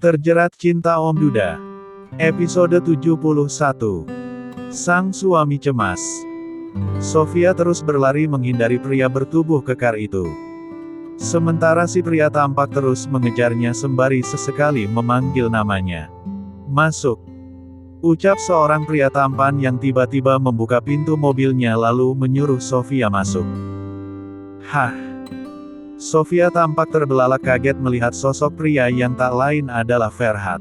Terjerat Cinta Om Duda. Episode 71. Sang suami cemas. Sofia terus berlari menghindari pria bertubuh kekar itu. Sementara si pria tampak terus mengejarnya sembari sesekali memanggil namanya. "Masuk!" ucap seorang pria tampan yang tiba-tiba membuka pintu mobilnya lalu menyuruh Sofia masuk. Hah! Sofia tampak terbelalak kaget melihat sosok pria yang tak lain adalah Ferhat.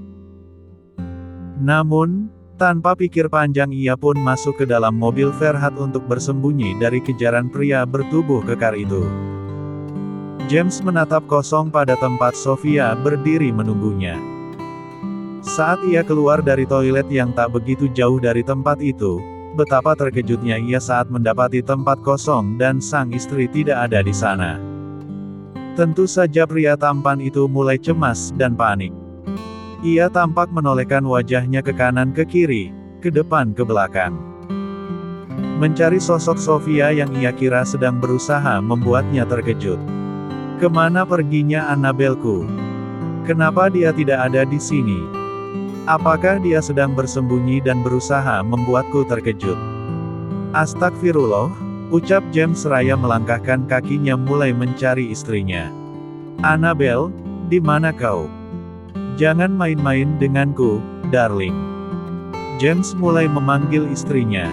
Namun, tanpa pikir panjang ia pun masuk ke dalam mobil Ferhat untuk bersembunyi dari kejaran pria bertubuh kekar itu. James menatap kosong pada tempat Sofia berdiri menunggunya. Saat ia keluar dari toilet yang tak begitu jauh dari tempat itu, betapa terkejutnya ia saat mendapati tempat kosong dan sang istri tidak ada di sana. Tentu saja pria tampan itu mulai cemas dan panik. Ia tampak menolehkan wajahnya ke kanan ke kiri, ke depan ke belakang. Mencari sosok Sofia yang ia kira sedang berusaha membuatnya terkejut. Kemana perginya Annabelku? Kenapa dia tidak ada di sini? Apakah dia sedang bersembunyi dan berusaha membuatku terkejut? Astagfirullah, ucap James seraya melangkahkan kakinya mulai mencari istrinya. "Annabel, di mana kau? Jangan main-main denganku, darling." James mulai memanggil istrinya.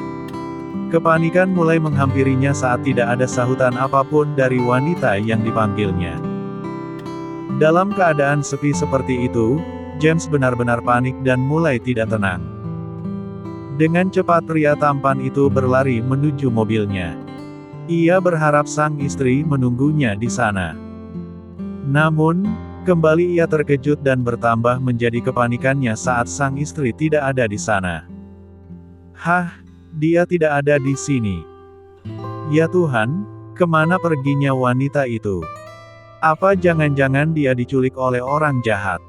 Kepanikan mulai menghampirinya saat tidak ada sahutan apapun dari wanita yang dipanggilnya. Dalam keadaan sepi seperti itu, James benar-benar panik dan mulai tidak tenang. Dengan cepat pria tampan itu berlari menuju mobilnya. Ia berharap sang istri menunggunya di sana. Namun, kembali ia terkejut dan bertambah menjadi kepanikannya saat sang istri tidak ada di sana. Hah, dia tidak ada di sini. Ya Tuhan, kemana perginya wanita itu? Apa jangan-jangan dia diculik oleh orang jahat?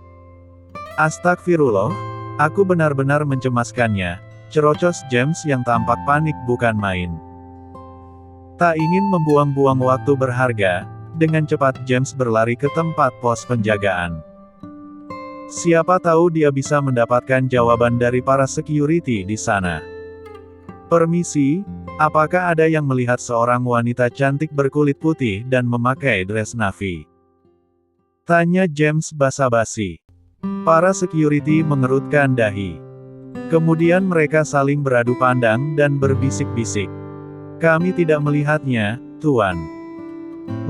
Astagfirullah, aku benar-benar mencemaskannya, cerocos James yang tampak panik bukan main. Tak ingin membuang-buang waktu berharga, dengan cepat James berlari ke tempat pos penjagaan. Siapa tahu dia bisa mendapatkan jawaban dari para security di sana. "Permisi, apakah ada yang melihat seorang wanita cantik berkulit putih dan memakai dress navy?" tanya James basa-basi. Para security mengerutkan dahi. Kemudian mereka saling beradu pandang dan berbisik-bisik. "Kami tidak melihatnya, Tuan.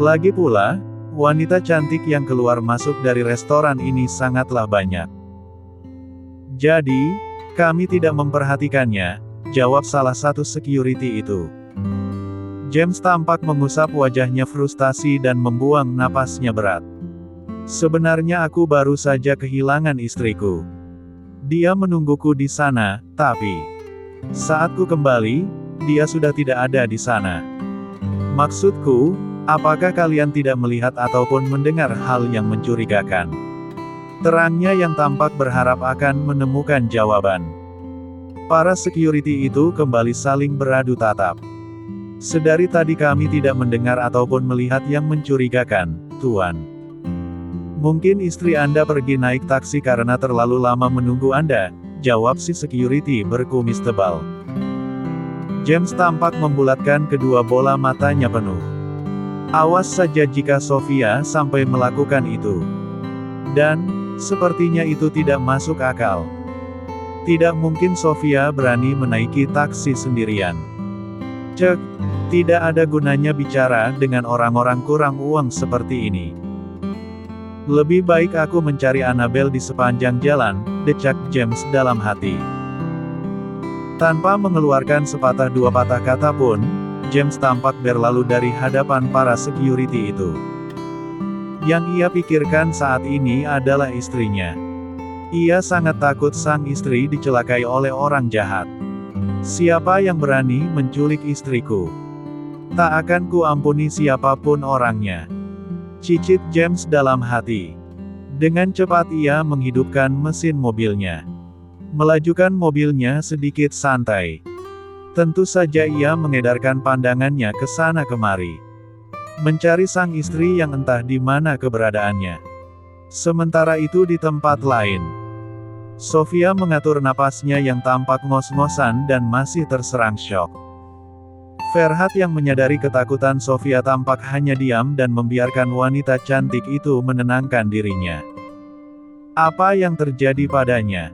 Lagi pula, wanita cantik yang keluar masuk dari restoran ini sangatlah banyak. Jadi, kami tidak memperhatikannya," jawab salah satu security itu. James tampak mengusap wajahnya frustasi dan membuang napasnya berat. "Sebenarnya aku baru saja kehilangan istriku. Dia menungguku di sana, tapi saat ku kembali, dia sudah tidak ada di sana. Maksudku, apakah kalian tidak melihat ataupun mendengar hal yang mencurigakan?" Terangnya yang tampak berharap akan menemukan jawaban. Para security itu kembali saling beradu tatap. "Sedari tadi kami tidak mendengar ataupun melihat yang mencurigakan, Tuan. Mungkin istri Anda pergi naik taksi karena terlalu lama menunggu Anda," jawab si security berkumis tebal. James tampak membulatkan kedua bola matanya penuh. Awas saja jika Sofia sampai melakukan itu. Dan, sepertinya itu tidak masuk akal. Tidak mungkin Sofia berani menaiki taksi sendirian. Cek, tidak ada gunanya bicara dengan orang-orang kurang uang seperti ini. Lebih baik aku mencari Annabel di sepanjang jalan, decak James dalam hati. Tanpa mengeluarkan sepatah dua patah kata pun, James tampak berlalu dari hadapan para security itu. Yang ia pikirkan saat ini adalah istrinya. Ia sangat takut sang istri dicelakai oleh orang jahat. "Siapa yang berani menculik istriku? Tak akan kuampuni siapapun orangnya," cicit James dalam hati. Dengan cepat ia menghidupkan mesin mobilnya. Melajukan mobilnya sedikit santai. Tentu saja ia mengedarkan pandangannya ke sana kemari. Mencari sang istri yang entah di mana keberadaannya. Sementara itu di tempat lain, Sofia mengatur napasnya yang tampak ngos-ngosan dan masih terserang syok. Ferhat yang menyadari ketakutan Sofia tampak hanya diam dan membiarkan wanita cantik itu menenangkan dirinya. Apa yang terjadi padanya?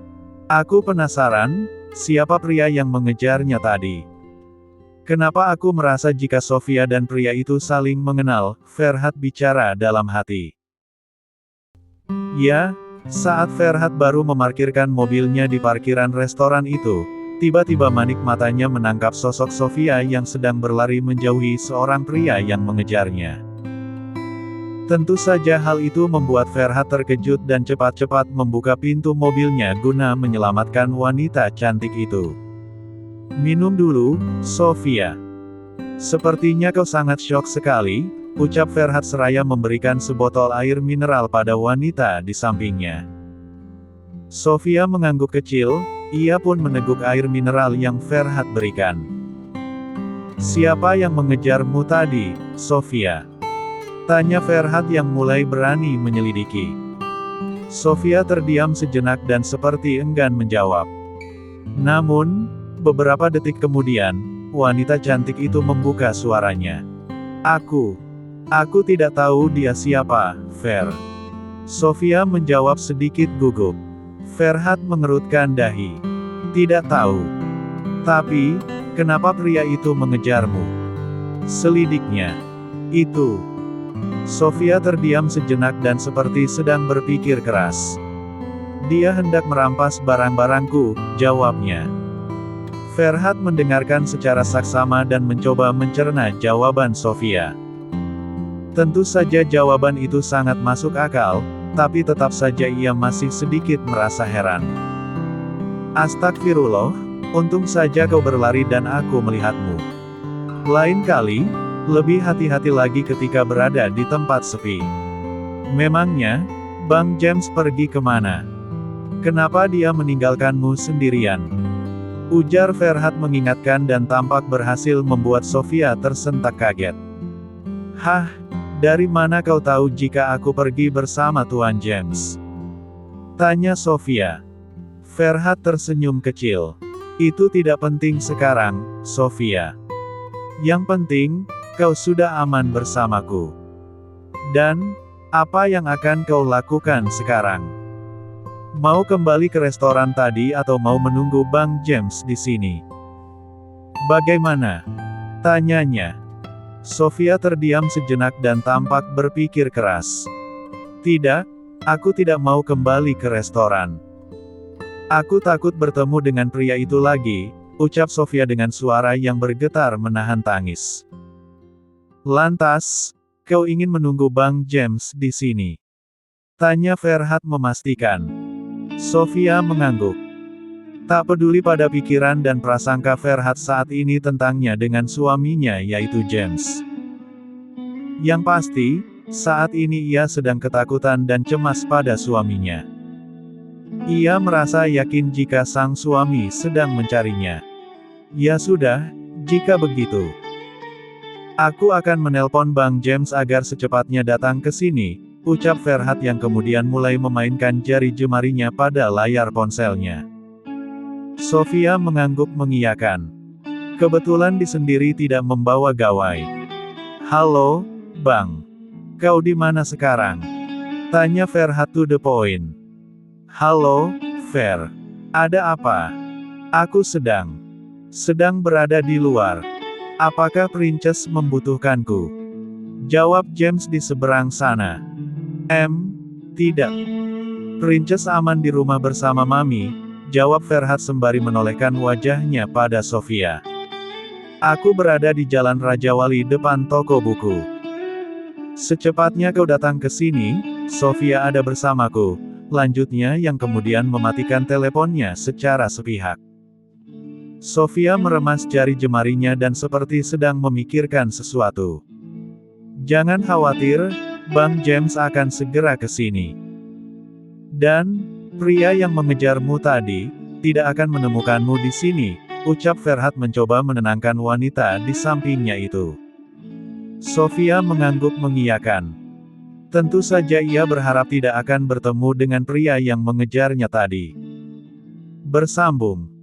Aku penasaran, siapa pria yang mengejarnya tadi? Kenapa aku merasa jika Sofia dan pria itu saling mengenal? Ferhat bicara dalam hati. Ya, saat Ferhat baru memarkirkan mobilnya di parkiran restoran itu, tiba-tiba manik matanya menangkap sosok Sofia yang sedang berlari menjauhi seorang pria yang mengejarnya. Tentu saja hal itu membuat Ferhat terkejut dan cepat-cepat membuka pintu mobilnya guna menyelamatkan wanita cantik itu. Minum dulu, Sofia. Sepertinya kau sangat syok sekali, ucap Ferhat seraya memberikan sebotol air mineral pada wanita di sampingnya. Sofia mengangguk kecil, ia pun meneguk air mineral yang Ferhat berikan. Siapa yang mengejarmu tadi, Sofia? Tanya Ferhat yang mulai berani menyelidiki. Sofia terdiam sejenak dan seperti enggan menjawab. Namun, beberapa detik kemudian, wanita cantik itu membuka suaranya. Aku tidak tahu dia siapa, Fer. Sofia menjawab sedikit gugup. Ferhat mengerutkan dahi. Tidak tahu. Tapi, kenapa pria itu mengejarmu? Selidiknya. Itu. Sofia terdiam sejenak dan seperti sedang berpikir keras. Dia hendak merampas barang-barangku, jawabnya. Ferhat mendengarkan secara saksama dan mencoba mencerna jawaban Sofia. Tentu saja jawaban itu sangat masuk akal, tapi tetap saja ia masih sedikit merasa heran. Astagfirullah, untung saja kau berlari dan aku melihatmu. Lain kali, lebih hati-hati lagi ketika berada di tempat sepi. Memangnya, Bang James pergi kemana? Kenapa dia meninggalkanmu sendirian? Ujar Ferhat mengingatkan dan tampak berhasil membuat Sofia tersentak kaget. Hah? Dari mana kau tahu jika aku pergi bersama Tuan James? Tanya Sofia. Ferhat tersenyum kecil. Itu tidak penting sekarang, Sofia. Yang penting, kau sudah aman bersamaku. Dan, apa yang akan kau lakukan sekarang? Mau kembali ke restoran tadi atau mau menunggu Bang James di sini? Bagaimana? Tanyanya. Sofia terdiam sejenak dan tampak berpikir keras. Tidak, aku tidak mau kembali ke restoran. Aku takut bertemu dengan pria itu lagi, ucap Sofia dengan suara yang bergetar menahan tangis. Lantas, kau ingin menunggu Bang James di sini? Tanya Ferhat memastikan. Sofia mengangguk. Tak peduli pada pikiran dan prasangka Ferhat saat ini tentangnya dengan suaminya yaitu James. Yang pasti, saat ini ia sedang ketakutan dan cemas pada suaminya. Ia merasa yakin jika sang suami sedang mencarinya. Ya sudah, jika begitu. Aku akan menelpon Bang James agar secepatnya datang ke sini, ucap Ferhat yang kemudian mulai memainkan jari jemarinya pada layar ponselnya. Sofia mengangguk mengiyakan. Kebetulan dia sendiri tidak membawa gawai. Halo, Bang. Kau di mana sekarang? Tanya Ferhat to the point. Halo, Fer. Ada apa? Aku sedang berada di luar. Apakah Princess membutuhkanku? Jawab James di seberang sana. Tidak. Princess aman di rumah bersama Mami, jawab Ferhat sembari menolehkan wajahnya pada Sofia. Aku berada di Jalan Raja Wali depan toko buku. Secepatnya kau datang ke sini, Sofia ada bersamaku, lanjutnya yang kemudian mematikan teleponnya secara sepihak. Sofia meremas jari jemarinya dan seperti sedang memikirkan sesuatu. Jangan khawatir, Bang James akan segera ke sini. Dan, pria yang mengejarmu tadi, tidak akan menemukanmu di sini, ucap Ferhat mencoba menenangkan wanita di sampingnya itu. Sofia mengangguk mengiyakan. Tentu saja ia berharap tidak akan bertemu dengan pria yang mengejarnya tadi. Bersambung.